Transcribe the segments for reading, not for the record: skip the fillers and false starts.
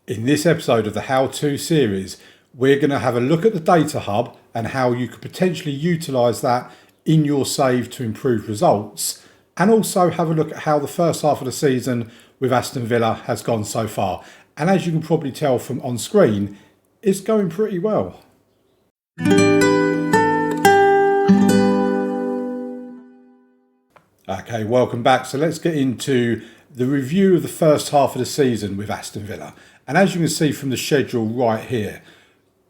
In this episode of the How To series, we're going to have a look at the data hub and how you could potentially utilise that in your save to improve results, and also have a look at how the first half of the season with Aston Villa has gone so far. And as you can probably tell from on screen, it's going pretty well. Okay, welcome back. So let's get into the review of the first half of the season with Aston Villa. And as you can see from the schedule right here,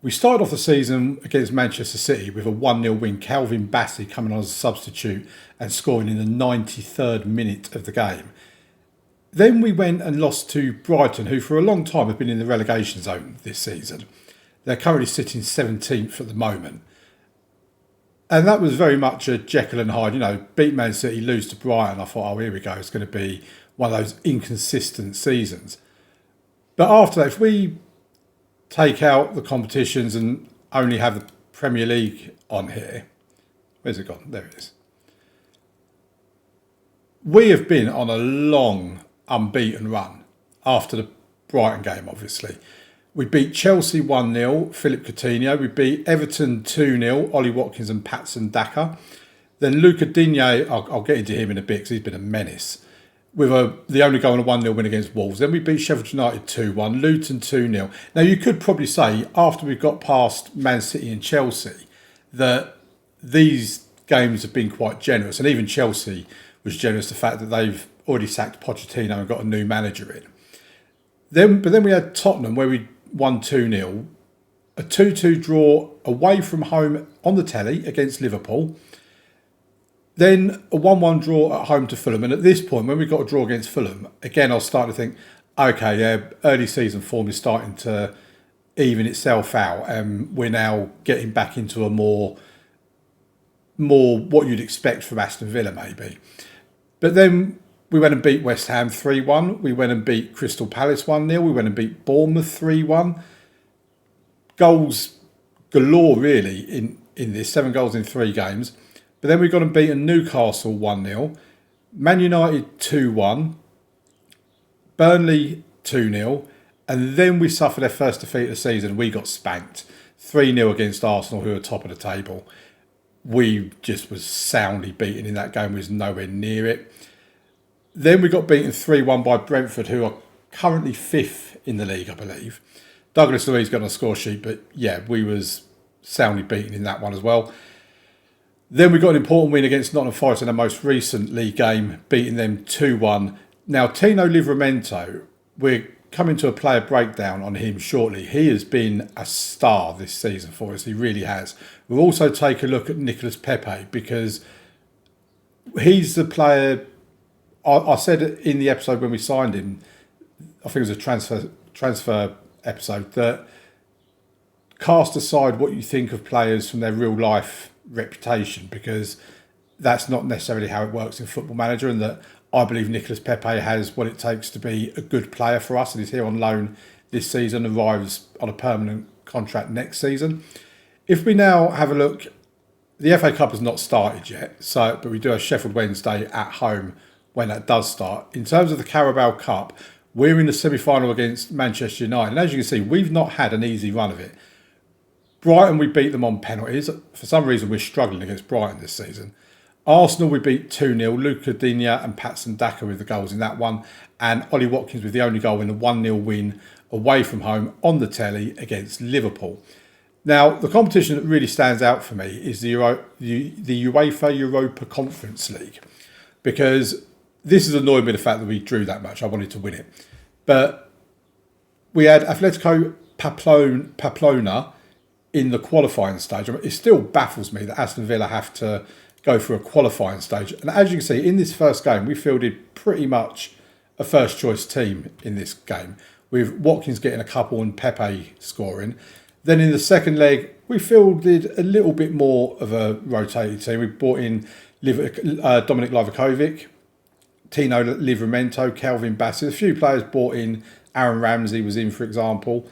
we started off the season against Manchester City with a 1-0 win. Calvin Bassey coming on as a substitute and scoring in the 93rd minute of the game. Then we went and lost to Brighton, who for a long time have been in the relegation zone this season. They're currently sitting 17th at the moment. And that was very much a Jekyll and Hyde, beat Man City, lose to Brighton. I thought, here we go. It's going to be one of those inconsistent seasons. But after that, if we take out the competitions and only have the Premier League on here, where's it gone? There it is. We have been on a long unbeaten run after the Brighton game, obviously. We beat Chelsea 1-0, Philip Coutinho. We beat Everton 2-0, Ollie Watkins and Patson Daka. Then Luca Digne, I'll get into him in a bit because he's been a menace, with the only goal and a 1-0 win against Wolves. Then we beat Sheffield United 2-1, Luton 2-0. Now, you could probably say, after we've got past Man City and Chelsea, that these games have been quite generous. And even Chelsea was generous, the fact that they've already sacked Pochettino and got a new manager in. But then we had Tottenham, where we won 2-0, a 2-2 draw away from home on the telly against Liverpool, then a 1-1 draw at home to Fulham. And at this point, when we got a draw against Fulham, again, I was starting to think, okay, yeah, early season form is starting to even itself out, and we're now getting back into a more what you'd expect from Aston Villa, maybe. But then we went and beat West Ham 3-1. We went and beat Crystal Palace 1-0. We went and beat Bournemouth 3-1. Goals galore, really, in this. 7 goals in 3 games. But then we got and beaten Newcastle 1-0. Man United 2-1. Burnley 2-0. And then we suffered their first defeat of the season. We got spanked 3-0 against Arsenal, who are top of the table. We just was soundly beaten in that game. We was nowhere near it. Then we got beaten 3-1 by Brentford, who are currently 5th in the league, I believe. Douglas Luiz got on a score sheet, but yeah, we was soundly beaten in that one as well. Then we got an important win against Nottingham Forest in our most recent league game, beating them 2-1. Now, Tino Livramento, we're coming to a player breakdown on him shortly. He has been a star this season for us. He really has. We'll also take a look at Nicolas Pepe, because he's the player. I said in the episode when we signed him, I think it was a transfer episode, that cast aside what you think of players from their real life reputation, because that's not necessarily how it works in Football Manager, and that I believe Nicolas Pepe has what it takes to be a good player for us, and he's here on loan this season, arrives on a permanent contract next season. If we now have a look, the FA Cup has not started yet, but we do have Sheffield Wednesday at home when that does start. In terms of the Carabao Cup, we're in the semi-final against Manchester United. And as you can see, we've not had an easy run of it. Brighton, we beat them on penalties. For some reason, we're struggling against Brighton this season. Arsenal, we beat 2-0. Luca Digne and Patson Daka with the goals in that one. And Ollie Watkins with the only goal in the 1-0 win away from home on the telly against Liverpool. Now, the competition that really stands out for me is the UEFA Europa Conference League, because this has annoyed me, the fact that we drew that much. I wanted to win it. But we had Atletico Pamplona in the qualifying stage. It still baffles me that Aston Villa have to go through a qualifying stage. And as you can see, in this first game, we fielded pretty much a first choice team in this game, with Watkins getting a couple and Pepe scoring. Then in the second leg, we fielded a little bit more of a rotated team. We brought in Dominic Livakovic, Tino Livramento, Calvin Bassey. A few players brought in. Aaron Ramsey was in, for example.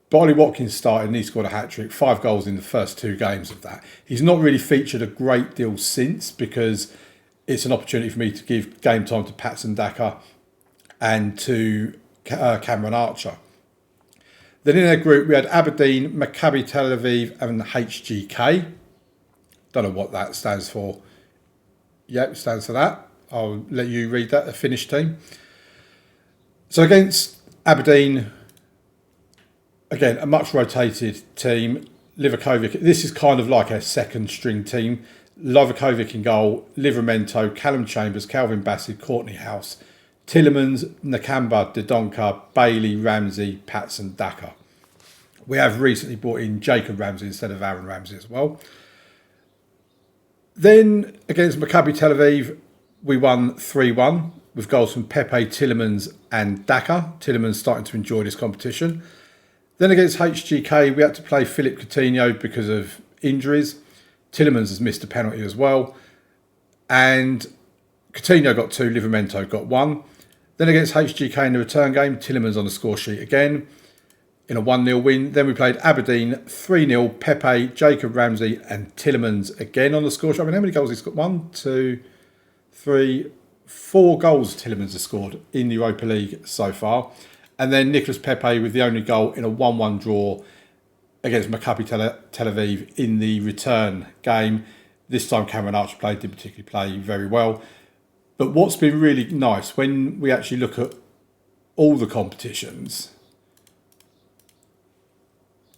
But Ollie Watkins started and he scored a hat-trick, 5 goals in the first 2 games of that. He's not really featured a great deal since, because it's an opportunity for me to give game time to Patson Daka and to Cameron Archer. Then in their group, we had Aberdeen, Maccabi Tel Aviv, and HGK. Don't know what that stands for. Yep, it stands for that. I'll let you read that, the Finnish team. So against Aberdeen, again, a much rotated team. Livakovic, this is kind of like a second string team. Livakovic in goal, Livramento, Callum Chambers, Calvin Bassett, Courtney House, Tillemans, Nakamba, Dodonka, Bailey, Ramsey, Patson, Daka. We have recently brought in Jacob Ramsey instead of Aaron Ramsey as well. Then against Maccabi Tel Aviv, we won 3-1 with goals from Pepe, Tillemans and Daka. Tillemans starting to enjoy this competition. Then against HGK, we had to play Philip Coutinho because of injuries. Tillemans has missed a penalty as well. And Coutinho got 2, Livramento got 1. Then against HGK in the return game, Tillemans on the score sheet again in a 1-0 win. Then we played Aberdeen 3-0, Pepe, Jacob Ramsey and Tillemans again on the score sheet. I mean, how many goals he's got? 1, 2, 3, 4 goals Tillemans has scored in the Europa League so far. And then Nicolas Pepe with the only goal in a 1-1 draw against Maccabi Tel Aviv in the return game. This time Cameron Archer didn't particularly play very well. But what's been really nice, when we actually look at all the competitions,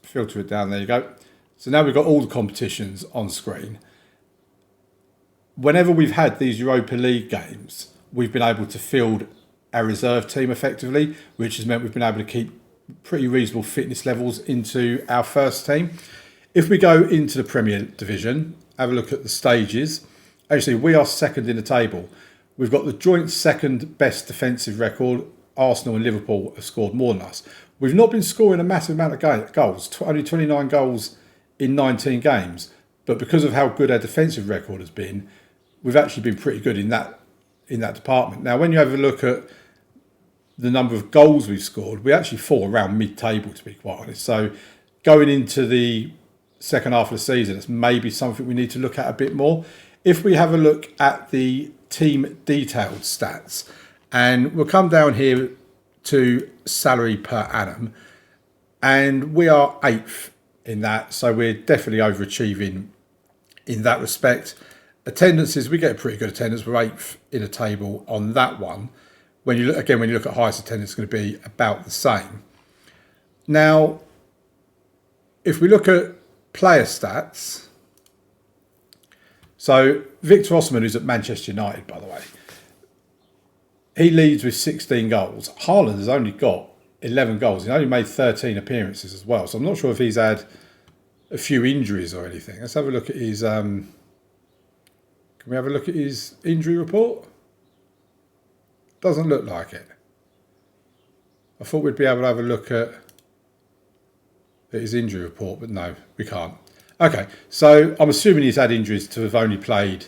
filter it down, there you go. So now we've got all the competitions on screen. Whenever we've had these Europa League games, we've been able to field our reserve team effectively, which has meant we've been able to keep pretty reasonable fitness levels into our first team. If we go into the Premier Division, have a look at the stages. Actually, we are second in the table. We've got the joint second best defensive record. Arsenal and Liverpool have scored more than us. We've not been scoring a massive amount of goals, only 29 goals in 19 games. But because of how good our defensive record has been, we've actually been pretty good in that department. Now, when you have a look at the number of goals we've scored, we actually fall around mid-table, to be quite honest. So going into the second half of the season, it's maybe something we need to look at a bit more. If we have a look at the team detailed stats, and we'll come down here to salary per annum, and we are 8th in that, so we're definitely overachieving in that respect. Attendances, we get a pretty good attendance. We're 8th in a table on that one. When you look at highest attendance, it's going to be about the same. Now, if we look at player stats, so Victor Osimhen, who's at Manchester United, by the way, he leads with 16 goals. Haaland has only got 11 goals. He's only made 13 appearances as well. So I'm not sure if he's had a few injuries or anything. Let's have a look at his... can we have a look at his injury report? Doesn't look like it. I thought we'd be able to have a look at his injury report, but no, we can't. Okay, so I'm assuming he's had injuries to have only played...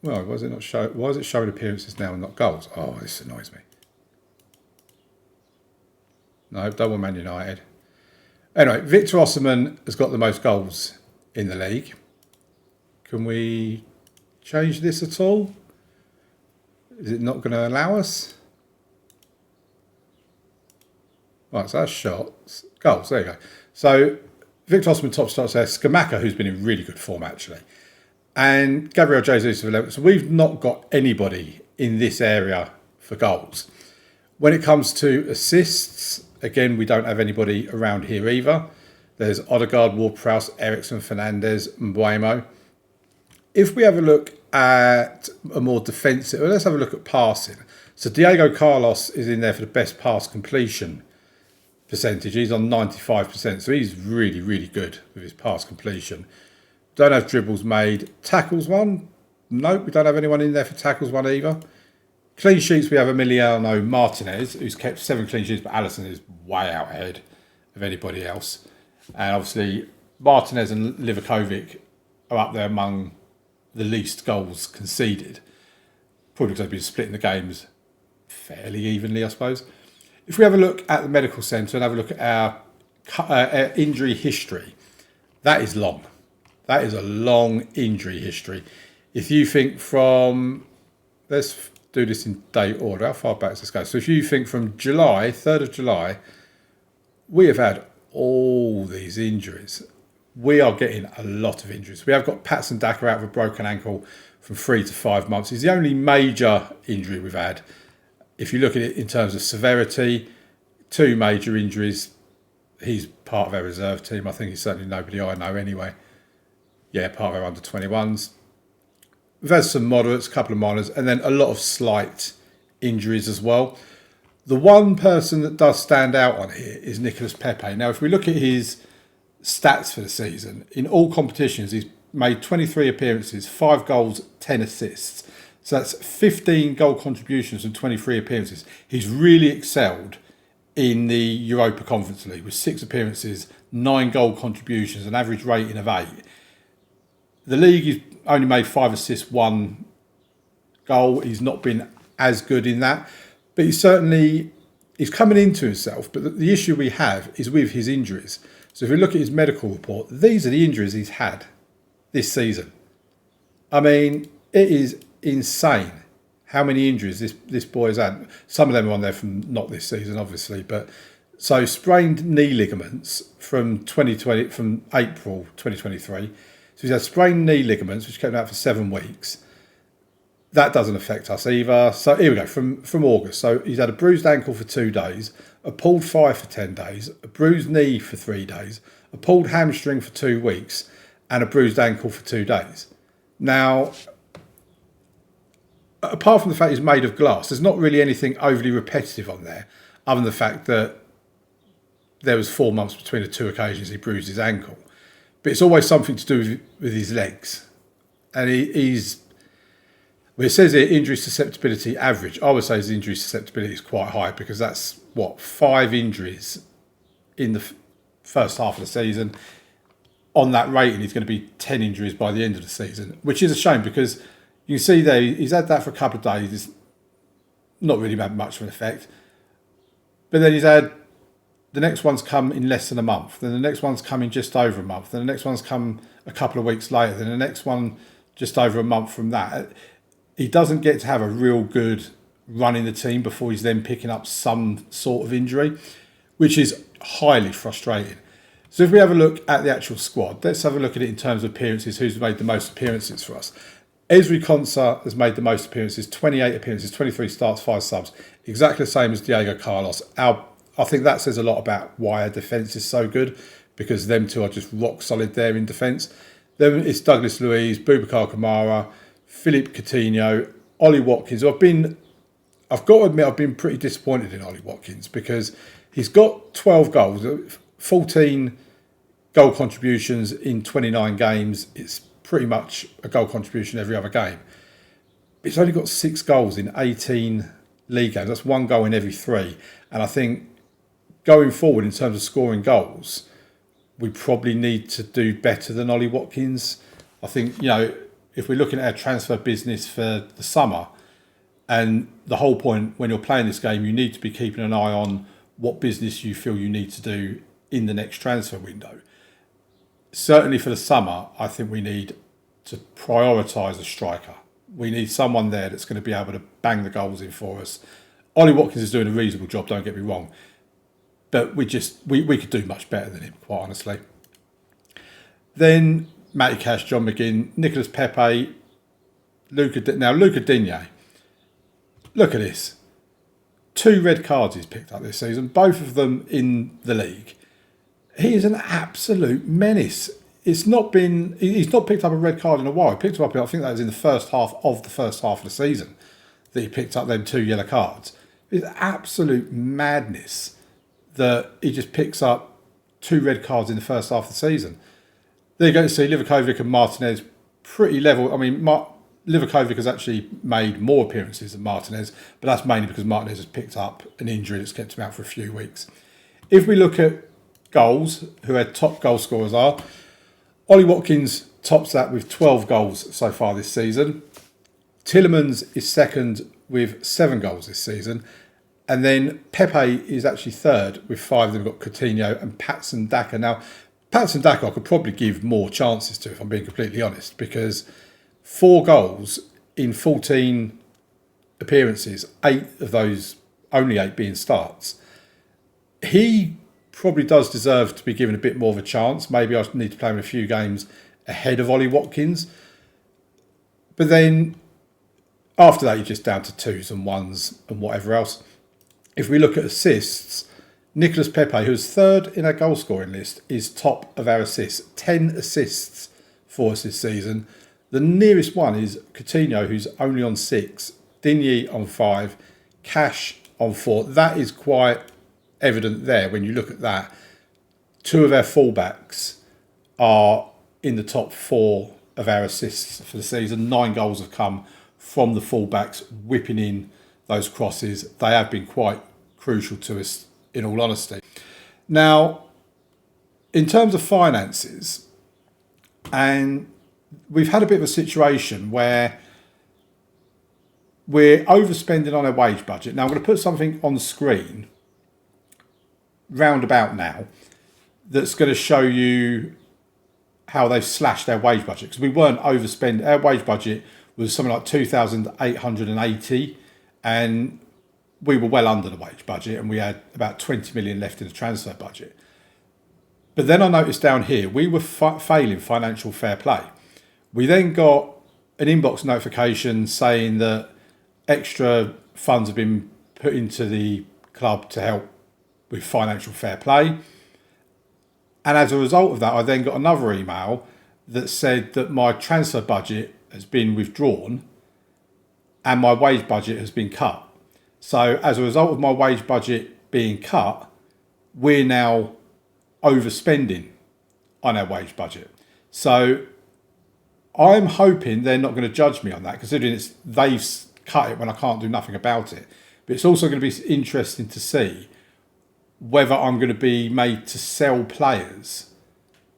Well, why is it showing appearances now and not goals? Oh, this annoys me. No, don't want Man United. Anyway, Victor Osimhen has got the most goals in the league. Can we change this at all? Is it not going to allow us? Right, so that's shots. Goals, there you go. So, Victor Osimhen top starts there. Skamaka, who's been in really good form, actually. And Gabriel Jesus of 11. So, we've not got anybody in this area for goals. When it comes to assists, again, we don't have anybody around here either. There's Odegaard, Ward-Prowse, Ericsson, Fernandez, Mbuemo. If we have a look at a more defensive, well, let's have a look at passing. So Diego Carlos is in there for the best pass completion percentage. He's on 95%, so he's really, really good with his pass completion. Don't have dribbles made. Tackles one? Nope, we don't have anyone in there for tackles one either. Clean sheets, we have Emiliano Martinez, who's kept 7 clean sheets, but Alisson is way out ahead of anybody else. And obviously, Martinez and Livakovic are up there among the least goals conceded. Probably because they've been splitting the games fairly evenly, I suppose. If we have a look at the medical centre and have a look at our injury history, that is long. That is a long injury history. If you think from, let's do this in date order. How far back does this go? So if you think from July, 3rd of July, we have had all these injuries. We are getting a lot of injuries. We have got Patson Daka out with a broken ankle from 3 to 5 months. He's the only major injury we've had. If you look at it in terms of severity, 2 major injuries. He's part of our reserve team. I think he's certainly nobody I know anyway. Yeah, part of our under-21s. We've had some moderates, a couple of minors, and then a lot of slight injuries as well. The one person that does stand out on here is Nicolas Pepe. Now, if we look at his stats for the season, in all competitions, he's made 23 appearances, 5 goals, 10 assists. So that's 15 goal contributions and 23 appearances. He's really excelled in the Europa Conference League with 6 appearances, 9 goal contributions, an average rating of 8. The league, he's only made 5 assists, 1 goal. He's not been as good in that. But he's coming into himself. But the issue we have is with his injuries. So if we look at his medical report, these are the injuries he's had this season. I mean, it is insane how many injuries this boy has had. Some of them are on there from not this season, obviously. But so sprained knee ligaments from April 2023. So he's had sprained knee ligaments, which kept him out for 7 weeks. That doesn't affect us either. So here we go, from August. So he's had a bruised ankle for 2 days, a pulled thigh for 10 days, a bruised knee for 3 days, a pulled hamstring for 2 weeks, and a bruised ankle for 2 days. Now, apart from the fact he's made of glass, there's not really anything overly repetitive on there, other than the fact that there was 4 months between the 2 occasions he bruised his ankle. But it's always something to do with his legs. And well, it says here injury susceptibility average. I would say his injury susceptibility is quite high because that's, 5 injuries in the first half of the season. On that rating, he's going to be 10 injuries by the end of the season, which is a shame because you can see there he's had that for a couple of days. It's not really had much of an effect. But then he's had the next one's come in less than a month. Then the next one's come in just over a month. Then the next one's come a couple of weeks later. Then the next one just over a month from that. He doesn't get to have a real good run in the team before he's then picking up some sort of injury, which is highly frustrating. So if we have a look at the actual squad, let's have a look at it in terms of appearances, who's made the most appearances for us. Ezri Konsa has made the most appearances, 28 appearances, 23 starts, 5 subs, exactly the same as Diego Carlos. I think that says a lot about why our defence is so good, because them two are just rock solid there in defence. Then it's Douglas Luiz, Boubacar Kamara, Philippe Coutinho, Ollie Watkins. I've got to admit, I've been pretty disappointed in Ollie Watkins because he's got 12 goals, 14 goal contributions in 29 games. It's pretty much a goal contribution every other game. He's only got 6 goals in 18 league games. That's 1 goal in every 3. And I think going forward in terms of scoring goals, we probably need to do better than Ollie Watkins. I think, if we're looking at our transfer business for the summer, and the whole point when you're playing this game, you need to be keeping an eye on what business you feel you need to do in the next transfer window. Certainly for the summer, I think we need to prioritise a striker. We need someone there that's going to be able to bang the goals in for us. Ollie Watkins is doing a reasonable job, don't get me wrong. But we could do much better than him, quite honestly. Then Matty Cash, John McGinn, Nicolas Pepe, Luca Digne. Look at this. 2 red cards he's picked up this season, both of them in the league. He is an absolute menace. He's not picked up a red card in a while. He picked him up, I think that was in the first half of the season that he picked up them 2 yellow cards. It's absolute madness that he just picks up 2 red cards in the first half of the season. There you go to see Livakovic and Martinez pretty level. I mean, Livakovic has actually made more appearances than Martinez, but that's mainly because Martinez has picked up an injury that's kept him out for a few weeks. If we look at goals, who our top goal scorers are, Ollie Watkins tops that with 12 goals so far this season. Tillemans is second with 7 goals this season. And then Pepe is actually third with 5. Then we've got Coutinho and Patson Daka. Now, Patson Daka I could probably give more chances to, if I'm being completely honest, because 4 goals in 14 appearances, 8 of those, only 8 being starts. He probably does deserve to be given a bit more of a chance. Maybe I need to play him a few games ahead of Ollie Watkins. But then after that, you're just down to 2s and 1s and whatever else. If we look at assists, Nicolas Pepe, who's 3rd in our goal scoring list, is top of our assists. 10 assists for us this season. The nearest one is Coutinho, who's only on 6, Digne on 5, Cash on 4. That is quite evident there when you look at that. 2 of our fullbacks are in the top 4 of our assists for the season. 9 goals have come from the fullbacks, whipping in those crosses. They have been quite crucial to us, in all honesty. Now, in terms of finances, and we've had a bit of a situation where we're overspending on our wage budget. Now, I'm going to put something on the screen roundabout now that's going to show you how they've slashed our wage budget, because we weren't overspending. Our wage budget was something like 2,880, and we were well under the wage budget, and we had about 20 million left in the transfer budget. But then I noticed down here, we were failing financial fair play. We then got an inbox notification saying that extra funds have been put into the club to help with financial fair play. And as a result of that, I then got another email that said that my transfer budget has been withdrawn and my wage budget has been cut. So as a result of my wage budget being cut, we're now overspending on our wage budget. So I'm hoping they're not going to judge me on that, considering they've cut it when I can't do nothing about it. But it's also going to be interesting to see whether I'm going to be made to sell players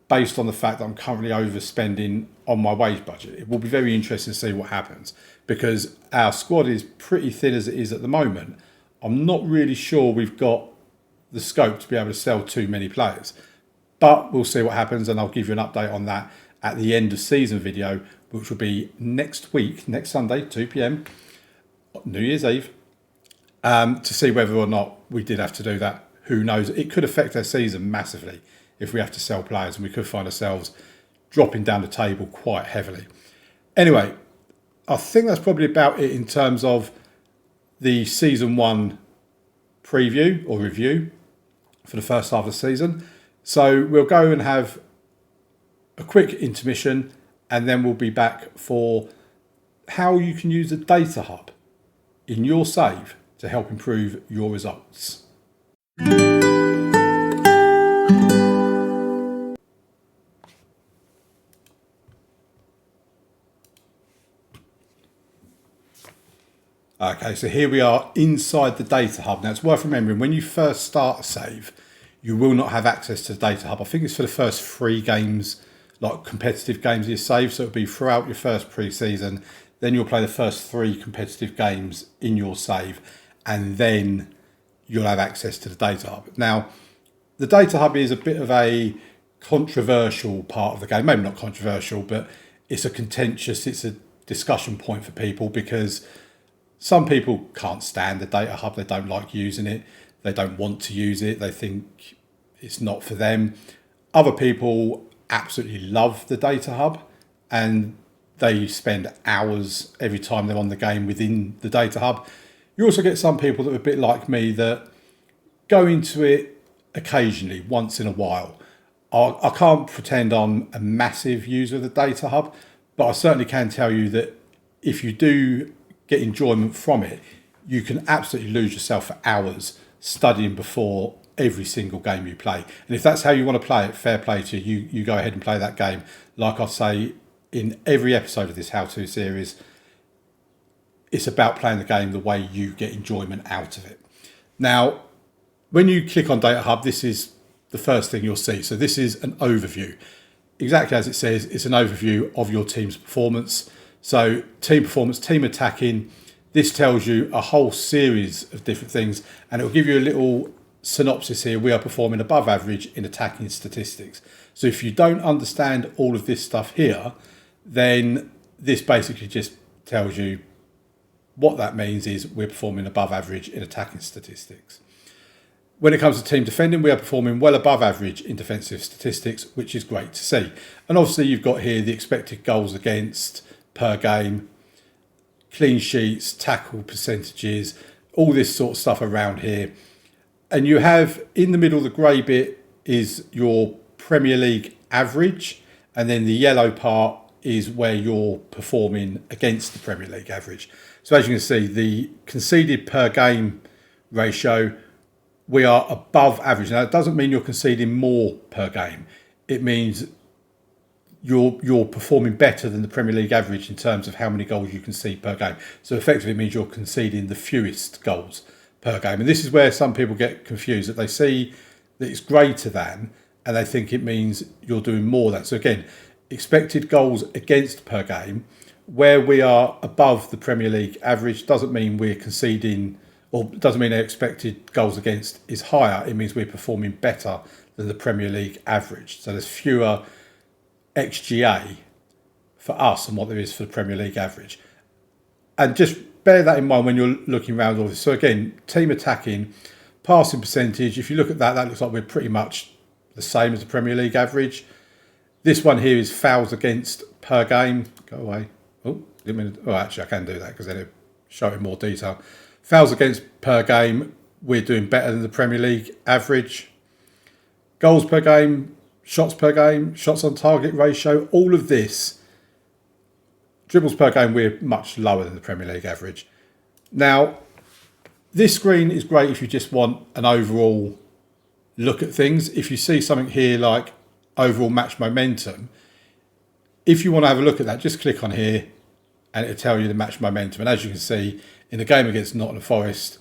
based on the fact that I'm currently overspending on my wage budget. It will be very interesting to see what happens, because our squad is pretty thin as it is at the moment. I'm not really sure we've got the scope to be able to sell too many players, but we'll see what happens, and I'll give you an update on that at the end of season video, which will be next week, next Sunday, 2 p.m, New Year's Eve, to see whether or not we did have to do that. Who knows? It could affect our season massively if we have to sell players, and we could find ourselves dropping down the table quite heavily. Anyway, I think that's probably about it in terms of the season 1 preview or review for the first half of the season. So we'll go and have a quick intermission, and then we'll be back for how you can use the data hub in your save to help improve your results. Okay, so here we are inside the data hub. Now, it's worth remembering, when you first start a save, you will not have access to the data hub. I think it's for the first 3 games, like competitive games of your save. So it'll be throughout your first pre-season. Then you'll play the first 3 competitive games in your save, and then you'll have access to the data hub. Now, the data hub is a bit of a controversial part of the game. Maybe not controversial, but it's a discussion point for people, because some people can't stand the data hub. They don't like using it. They don't want to use it. They think it's not for them. Other people absolutely love the data hub, and they spend hours every time they're on the game within the data hub. You also get some people that are a bit like me that go into it occasionally, once in a while. I can't pretend I'm a massive user of the data hub, but I certainly can tell you that if you do get enjoyment from it, you can absolutely lose yourself for hours studying before every single game you play. And if that's how you want to play it, fair play to you. You go ahead and play that game. Like I say in every episode of this how-to series, it's about playing the game the way you get enjoyment out of it. Now, when you click on Data Hub, this is the first thing you'll see. So this is an overview. Exactly as it says, it's an overview of your team's performance. So team performance, team attacking. This tells you a whole series of different things, and it will give you a little synopsis here. We are performing above average in attacking statistics. So if you don't understand all of this stuff here, then this basically just tells you what that means is we're performing above average in attacking statistics. When it comes to team defending, we are performing well above average in defensive statistics, which is great to see. And obviously you've got here the expected goals against per game, clean sheets, tackle percentages, all this sort of stuff around here. And you have in the middle, the grey bit is your Premier League average, and then the yellow part is where you're performing against the Premier League average. So as you can see, the conceded per game ratio, we are above average. Now, it doesn't mean you're conceding more per game. It means you're performing better than the Premier League average in terms of how many goals you concede per game. So effectively it means you're conceding the fewest goals per game. And this is where some people get confused, that they see that it's greater than and they think it means you're doing more than. So again, expected goals against per game, where we are above the Premier League average doesn't mean we're conceding, or doesn't mean our expected goals against is higher. It means we're performing better than the Premier League average. So there's fewer XGA for us than what there is for the Premier League average. And just bear that in mind when you're looking around all this. So again, team attacking, passing percentage, if you look at that, that looks like we're pretty much the same as the Premier League average. This one here is fouls against per game. Go away. Oh, didn't mean to, oh, actually I can do that because then it'll show it in more detail. Fouls against per game, we're doing better than the Premier League average. Goals per game, shots per game, shots on target ratio, all of this. Dribbles per game, we're much lower than the Premier League average. Now, this screen is great if you just want an overall look at things. If you see something here like overall match momentum, if you want to have a look at that, just click on here and it'll tell you the match momentum. And as you can see, in the game against Nottingham Forest,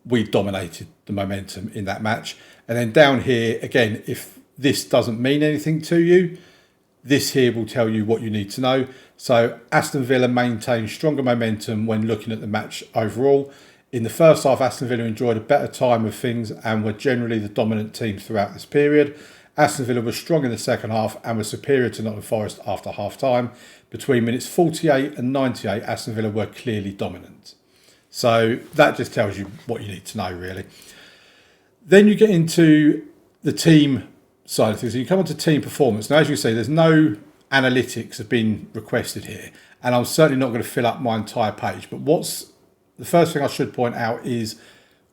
we dominated the momentum in that match. And then down here, again, if this doesn't mean anything to you, this here will tell you what you need to know. So Aston Villa maintained stronger momentum when looking at the match overall. In the first half, Aston Villa enjoyed a better time of things and were generally the dominant team throughout this period. Aston Villa was strong in the second half and was superior to Nottingham Forest after half-time. Between minutes 48 and 98, Aston Villa were clearly dominant. So that just tells you what you need to know, really. Then you get into the team side of things. So you come on to team performance. Now, as you see, there's no analytics have been requested here, and I'm certainly not going to fill up my entire page. But what's the first thing I should point out is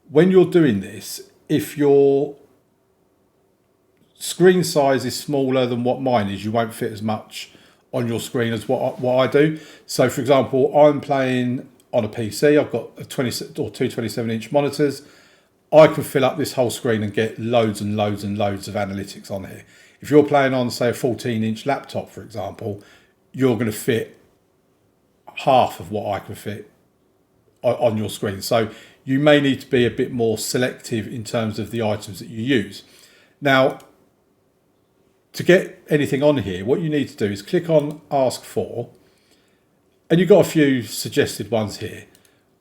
when you're doing this, if your screen size is smaller than what mine is, you won't fit as much on your screen as what I do. So, for example, I'm playing on a PC. I've got a 20 or two 27-inch monitors. I can fill up this whole screen and get loads and loads and loads of analytics on here. If you're playing on, say, a 14-inch laptop, for example, you're going to fit half of what I can fit on your screen. So you may need to be a bit more selective in terms of the items that you use. Now, to get anything on here, what you need to do is click on Ask For, and you've got a few suggested ones here.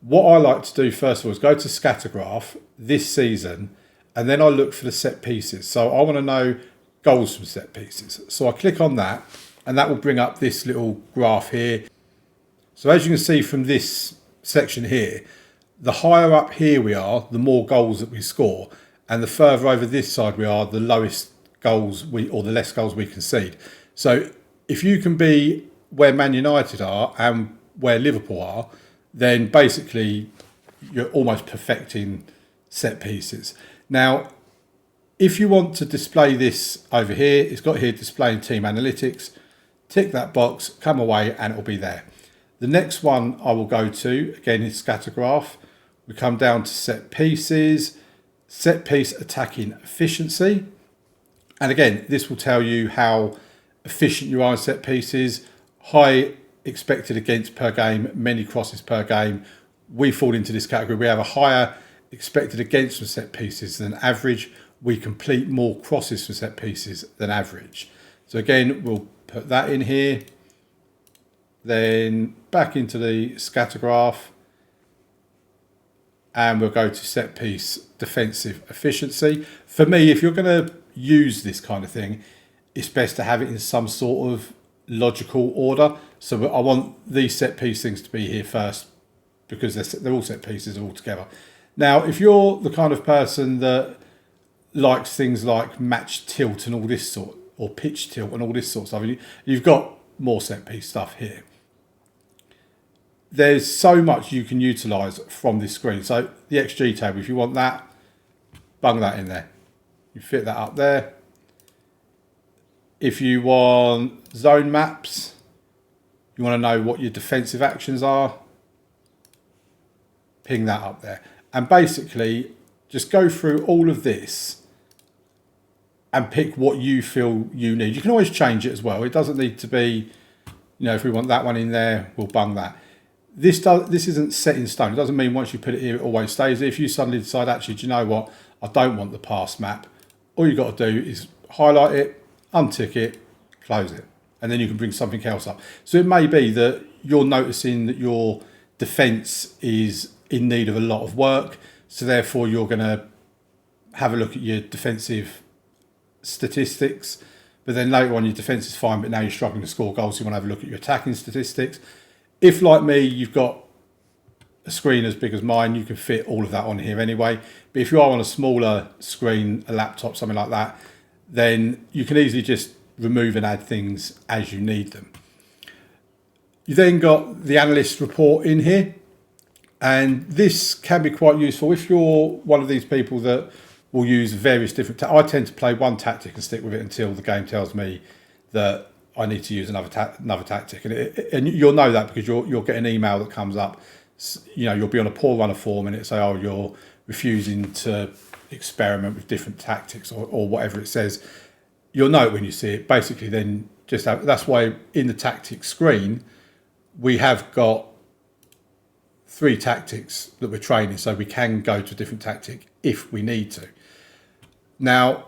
What I like to do first of all is go to Scattergraph this season, and then I look for the set pieces. So I want to know goals from set pieces. So I click on that, and that will bring up this little graph here. So as you can see from this section here, the higher up here we are, the more goals that we score, and the further over this side we are, the lowest goals or the less goals we concede. So if you can be where Man United are and where Liverpool are, then basically you're almost perfecting set pieces. Now, if you want to display this over here, it's got here displaying team analytics. Tick that box, come away, and it'll be there. The next one I will go to, again, is Scattergraph. We come down to set pieces, set piece attacking efficiency. And again, this will tell you how efficient you are in set pieces, high expected against per game, many crosses per game. We fall into this category. We have a higher expected against from set pieces than average. We complete more crosses from set pieces than average. So again, we'll put that in here. Then back into the Scattergraph, and we'll go to set piece defensive efficiency. For me, if you're going to use this kind of thing, it's best to have it in some sort of logical order. So I want these set piece things to be here first because they're all set pieces all together. Now, if you're the kind of person that likes things like match tilt and all this sort, or pitch tilt and all this sort of stuff, you've got more set piece stuff here. There's so much you can utilise from this screen. So the XG table, if you want that, bung that in there. You fit that up there. If you want zone maps, you want to know what your defensive actions are, ping that up there. And basically, just go through all of this and pick what you feel you need. You can always change it as well. It doesn't need to be, if we want that one in there, we'll bung that. This isn't set in stone. It doesn't mean once you put it here, it always stays there. If you suddenly decide, actually, do you know what? I don't want the pass map. All you've got to do is highlight it, untick it, close it. And then you can bring something else up. So it may be that you're noticing that your defence is in need of a lot of work. So therefore, you're going to have a look at your defensive statistics. But then later on, your defence is fine, but now you're struggling to score goals. So you want to have a look at your attacking statistics. If, like me, you've got a screen as big as mine, you can fit all of that on here anyway. But if you are on a smaller screen, a laptop, something like that, then you can easily just remove and add things as you need them. You then got the analyst report in here. And this can be quite useful if you're one of these people that will use various different... I tend to play one tactic and stick with it until the game tells me that I need to use another tactic. And you'll know that because you'll get an email that comes up. You'll be on a poor runner form and it'll say, oh, you're refusing to experiment with different tactics or whatever it says. You'll know it when you see it. Basically, then that's why in the tactics screen, we have got 3 tactics that we're training, so we can go to a different tactic if we need to. Now,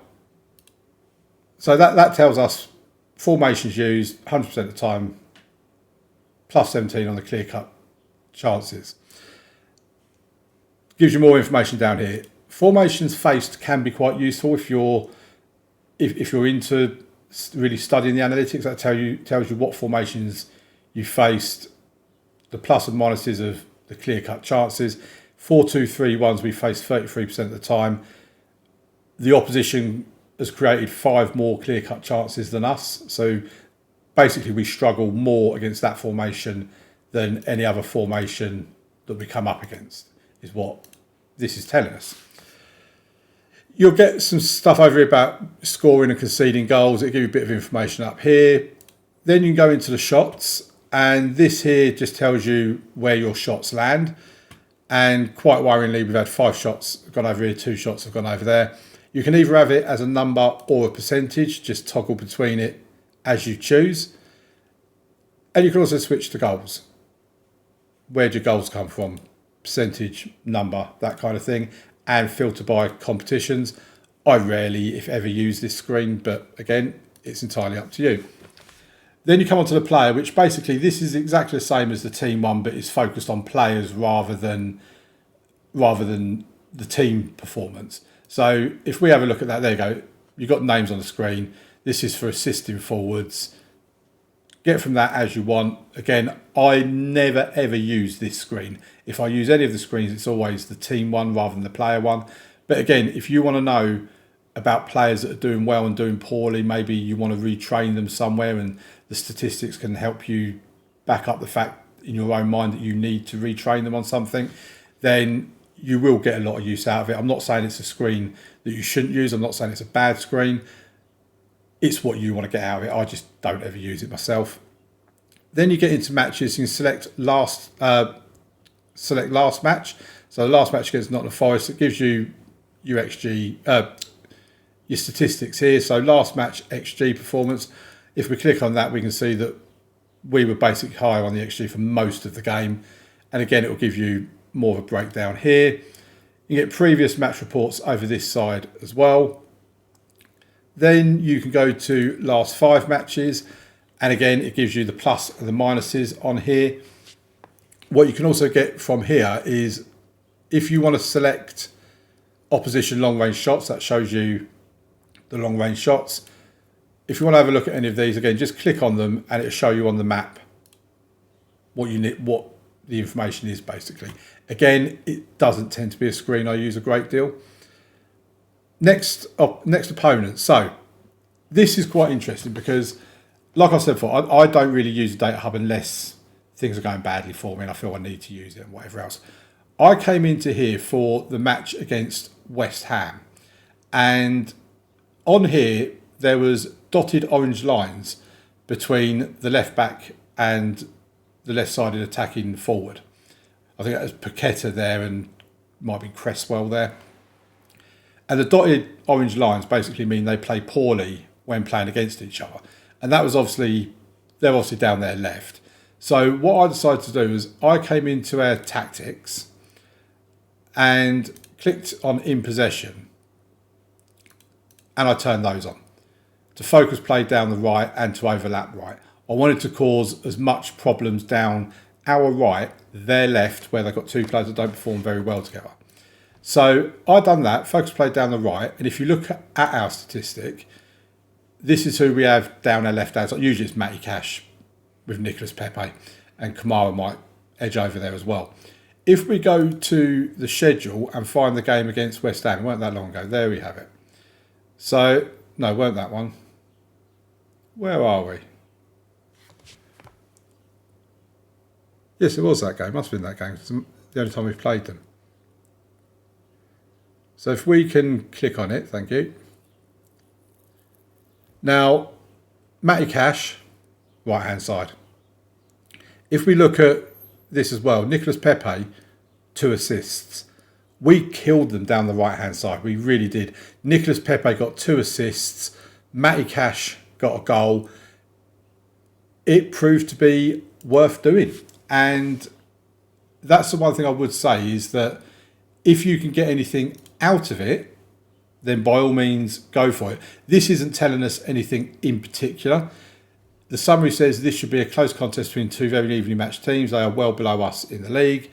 so that tells us formations used 100% of the time, plus 17 on the clear-cut chances. Gives you more information down here. Formations faced can be quite useful if you're into really studying the analytics. That tells you what formations you faced, the plus and minuses of the clear-cut chances. 4-2-3 ones we faced 33% of the time. The opposition has created 5 more clear-cut chances than us. So basically we struggle more against that formation than any other formation that we come up against, is what this is telling us. You'll get some stuff over here about scoring and conceding goals. It'll give you a bit of information up here. Then you can go into the shots, and this here just tells you where your shots land. And quite worryingly, we've had 5 shots gone over here, 2 shots have gone over there. You can either have it as a number or a percentage, just toggle between it as you choose. And you can also switch to goals. Where do your goals come from? Percentage, number, that kind of thing. And filter by competitions. I rarely, if ever, use this screen, but again, it's entirely up to you. Then you come onto the player, which basically this is exactly the same as the team one, but it's focused on players rather than the team performance. So if we have a look at that, there you go. You've got names on the screen. This is for assisting forwards. Get from that as you want. Again, I never ever use this screen. If I use any of the screens, it's always the team one rather than the player one. But again, if you want to know about players that are doing well and doing poorly, maybe you want to retrain them somewhere and the statistics can help you back up the fact in your own mind that you need to retrain them on something, then you will get a lot of use out of it. I'm not saying it's a screen that you shouldn't use. I'm not saying it's a bad screen. It's what you want to get out of it. I just don't ever use it myself. Then you get into matches. You can select last match. So the last match against Nottingham Forest, it gives you your XG, your statistics here. So last match XG performance. If we click on that, we can see that we were basically higher on the XG for most of the game. And again, it will give you more of a breakdown here. You get previous match reports over this side as well. Then you can go to last 5 matches. And again, it gives you the plus and the minuses on here. What you can also get from here is if you want to select opposition long range shots, that shows you the long range shots. If you want to have a look at any of these, again, just click on them and it'll show you on the map what you need, what the information is, basically. Again, it doesn't tend to be a screen I use a great deal. Next opponent. So this is quite interesting because, like I said before, I don't really use the data hub unless things are going badly for me and I feel I need to use it and whatever else. I came into here for the match against West Ham, and on here there was dotted orange lines between the left back and the left-sided attacking forward. I think that was Paqueta there and might be Cresswell there. And the dotted orange lines basically mean they play poorly when playing against each other. And that was they're obviously down their left. So what I decided to do was I came into our tactics and clicked on in possession, and I turned those on to focus play down the right and to overlap right. I wanted to cause as much problems down our right, their left, where they've got two players that don't perform very well together. So I've done that, focus play down the right, and if you look at our statistic, this is who we have down our left hand side. Usually it's Matty Cash with Nicolas Pepe, and Kamara might edge over there as well. If we go to the schedule and find the game against West Ham, it weren't that long ago, there we have it. So, no, it weren't that one. Where are we? Yes, it was that game. Must have been that game. It's the only time we've played them. So if we can click on it, thank you. Now, Matty Cash, right hand side. If we look at this as well, Nicolas Pepe, 2 assists. We killed them down the right hand side. We really did. Nicolas Pepe got 2 assists. Matty Cash got a goal. It proved to be worth doing. And that's the one thing I would say is that if you can get anything out of it, then by all means go for it. This isn't telling us anything in particular. The summary says this should be a close contest between two very evenly matched teams. They are well below us in the league.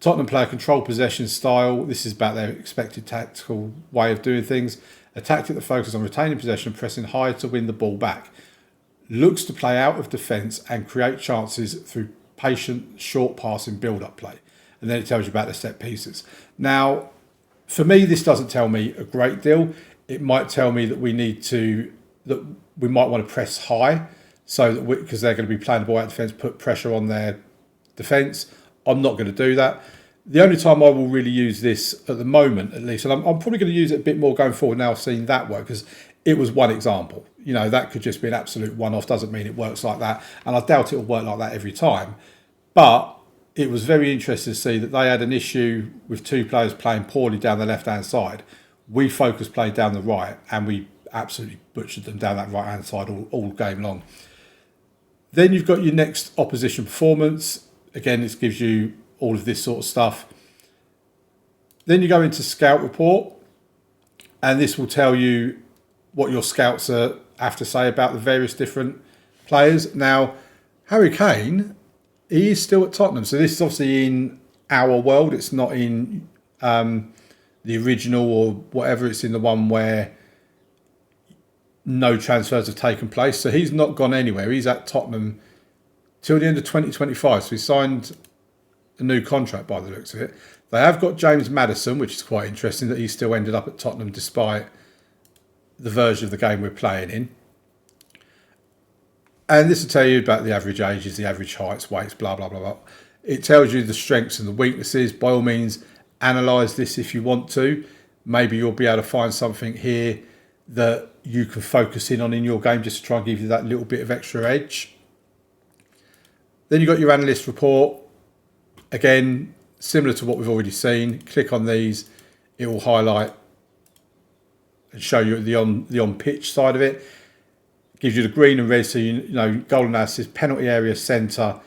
Tottenham play a controlled possession style. This is about their expected tactical way of doing things. A tactic that focuses on retaining possession and pressing high to win the ball back. Looks to play out of defence and create chances through patient, short passing build-up play. And then it tells you about the set pieces. Now, for me, this doesn't tell me a great deal. It might tell me that we might want to press high, so that because they're going to be playing the ball out of defence, put pressure on their defence. I'm not going to do that. The only time I will really use this at the moment, at least, and I'm probably going to use it a bit more going forward now I've seen that work, because it was one example. You know, that could just be an absolute one-off, doesn't mean it works like that. And I doubt it will work like that every time. But it was very interesting to see that they had an issue with two players playing poorly down the left-hand side. We focused play down the right, and we absolutely butchered them down that right-hand side all game long. Then you've got your next opposition performance. Again, this gives you all of this sort of stuff. Then you go into scout report, and this will tell you what your scouts have to say about the various different players. Now, Harry Kane, he is still at Tottenham. So this is obviously in our world. It's not in the original or whatever. It's in the one where no transfers have taken place. So he's not gone anywhere. He's at Tottenham till the end of 2025. So he signed a new contract by the looks of it. They have got James Maddison, which is quite interesting that he still ended up at Tottenham despite the version of the game we're playing in. And this will tell you about the average ages, the average heights, weights, blah, blah, blah, blah. It tells you the strengths and the weaknesses. By all means, analyse this if you want to. Maybe you'll be able to find something here that you can focus in on in your game just to try and give you that little bit of extra edge. Then you've got your analyst report. Again, similar to what we've already seen. Click on these. It will highlight and show you the on pitch side of it. Gives you the green and red, so you know goal analysis, penalty area centre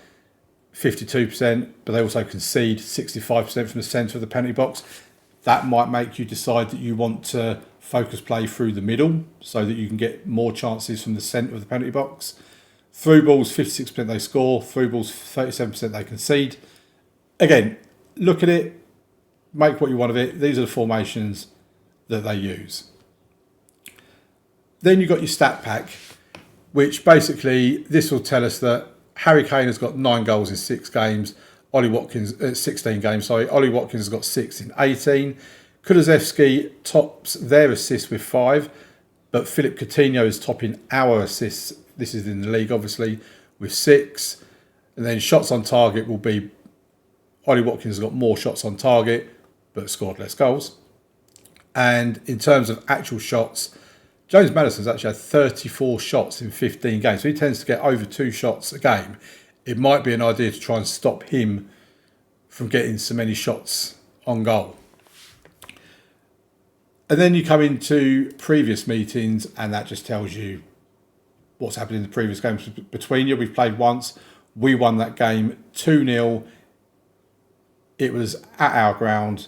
52%, but they also concede 65% from the centre of the penalty box. That might make you decide that you want to focus play through the middle so that you can get more chances from the centre of the penalty box. Through balls, 56% they score. Through balls, 37% they concede. Again, look at it, make what you want of it. These are the formations that they use. Then you've got your stat pack, which basically this will tell us that Harry Kane has got 9 goals in 6 games. Ollie Watkins, 16 games, sorry. Ollie Watkins has got 6 in 18. Kulusevski tops their assists with 5, but Philip Coutinho is topping our assists. This is in the league, obviously, with 6. And then shots on target will be Ollie Watkins has got more shots on target, but scored less goals. And in terms of actual shots, James Maddison's actually had 34 shots in 15 games. So he tends to get over 2 shots a game. It might be an idea to try and stop him from getting so many shots on goal. And then you come into previous meetings, and that just tells you what's happened in the previous games between you. We've played once. We won that game 2-0. It was at our ground.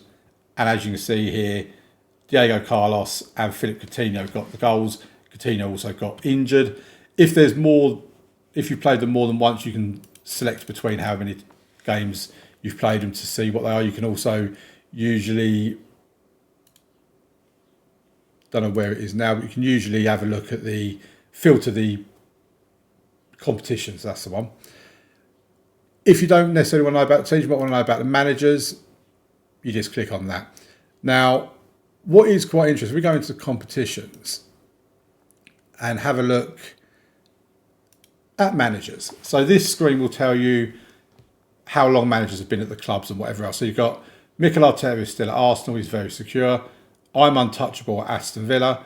And as you can see here, Diego Carlos and Philip Coutinho got the goals. Coutinho also got injured. If you've played them more than once, you can select between how many games you've played them to see what they are. You can also usually, don't know where it is now, but you can usually have a look at filter the competitions. That's the one. If you don't necessarily want to know about the teams, you might want to know about the managers. You just click on that. Now, what is quite interesting, we go into the competitions and have a look at managers. So this screen will tell you how long managers have been at the clubs and whatever else. So you've got Mikel Arteta is still at Arsenal, he's very secure. I'm untouchable at Aston Villa.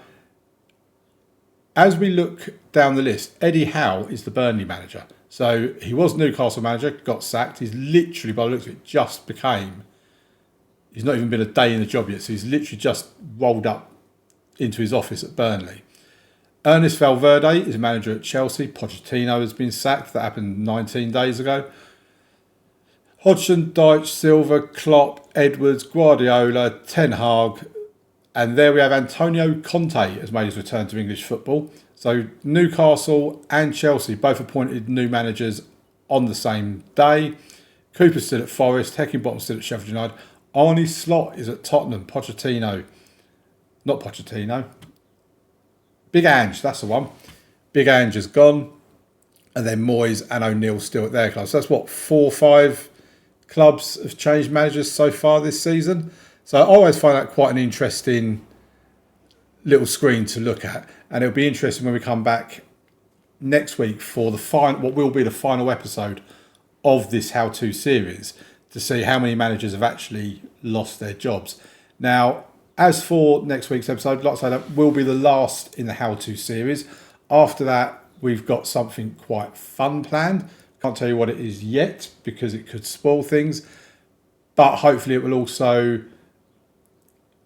As we look down the list, Eddie Howe is the Burnley manager. So he was Newcastle manager, got sacked. He's literally, by the looks of it, he's not even been a day in the job yet. So he's literally just rolled up into his office at Burnley. Ernest Valverde is manager at Chelsea. Pochettino has been sacked. That happened 19 days ago. Hodgson, Dyche, Silva, Klopp, Edwards, Guardiola, Ten Hag. And there we have Antonio Conte has made his return to English football. So Newcastle and Chelsea both appointed new managers on the same day. Cooper's still at Forest. Heckingbottom's still at Sheffield United. Arne Slot is at Tottenham. Big Ange, that's the one. Big Ange has gone. And then Moyes and O'Neill still at their clubs. So that's what, 4 or 5 clubs have changed managers so far this season. So I always find that quite an interesting little screen to look at. And it'll be interesting when we come back next week for what will be the final episode of this how-to series to see how many managers have actually lost their jobs. Now, as for next week's episode, like I say, that will be the last in the how-to series. After that, we've got something quite fun planned. Can't tell you what it is yet because it could spoil things. But hopefully it will also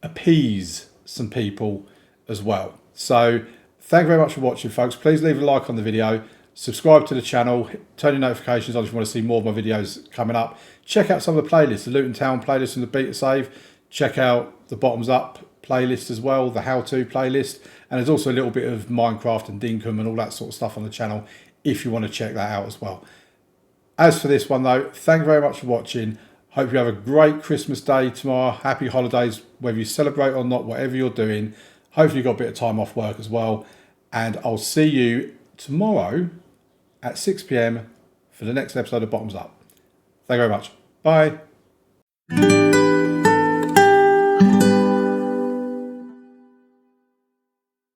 appease some people as well. So thank you very much for watching, folks. Please leave a like on the video. Subscribe to the channel. Turn your notifications on if you want to see more of my videos coming up. Check out some of the playlists, the Luton Town playlist and the Beta Save. Check out the Bottoms Up playlist as well, the how-to playlist. And there's also a little bit of Minecraft and Dinkum and all that sort of stuff on the channel if you want to check that out as well. As for this one though, thank you very much for watching. Hope you have a great Christmas day tomorrow. Happy holidays, whether you celebrate or not, whatever you're doing. Hopefully you've got a bit of time off work as well. And I'll see you tomorrow at 6 p.m. for the next episode of Bottoms Up. Thank you very much. Bye.